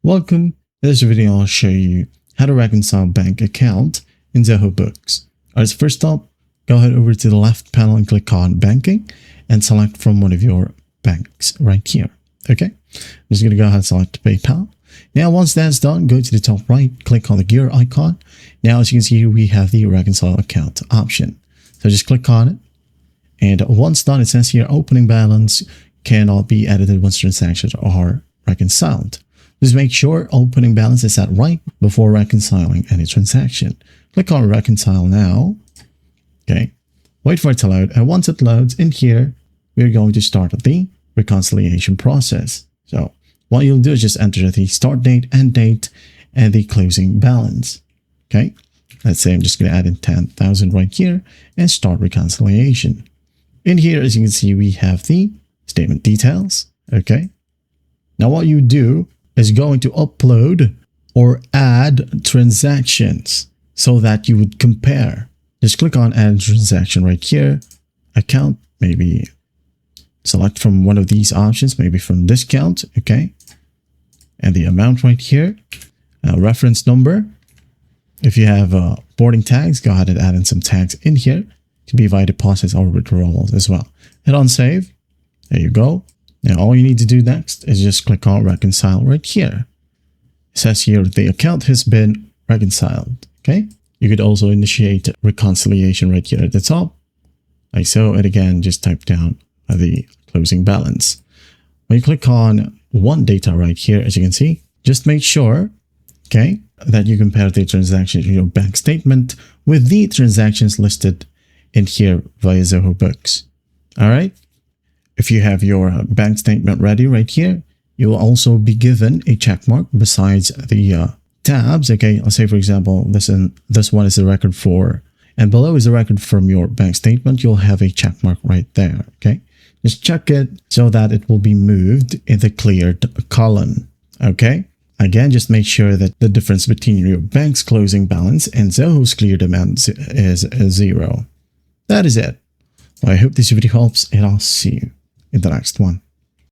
Welcome. In this video, I'll show you how to reconcile bank account in Zoho Books. Alright, so first up, go ahead over to the left panel and click on Banking and select from one of your banks right here. Okay, I'm just going to go ahead and select PayPal. Now, once that's done, go to the top right, click on the gear icon. Now, as you can see here, we have the Reconcile Account option. So just click on it. And once done, it says here, opening balance cannot be edited once transactions are reconciled. Just make sure opening balance is set right before reconciling any transaction. Click on Reconcile now. Okay, wait for it to load. And once it loads in here, we're going to start the reconciliation process. So what you'll do is just enter the start date, end date, and the closing balance. Okay, let's say I'm just going to add in 10,000 right here and start reconciliation. In here, as you can see, we have the statement details. Okay, now what you do is going to upload or add transactions so that you would compare. Just click on add transaction right here, account, maybe select from one of these options, maybe from discount, okay, and the amount right here, reference number. If you have boarding tags, go ahead and add in some tags in here to be via deposits or withdrawals as well. Hit on save. There you go. Now, all you need to do next is just click on Reconcile right here. It says here the account has been reconciled. Okay. You could also initiate reconciliation right here at the top, like so. And again, just type down the closing balance. When you click on one data right here, as you can see, just make sure, okay, that you compare the transactions in your bank statement with the transactions listed in here via Zoho Books. All right. If you have your bank statement ready right here, you will also be given a check mark besides the tabs. Okay, let's say, for example, this one is the record for, and below is the record from your bank statement. You'll have a check mark right there. Okay, just check it so that it will be moved in the cleared column. Okay, again, just make sure that the difference between your bank's closing balance and Zoho's cleared amount is 0. That is it. Well, I hope this video helps, and I'll see you in the next one.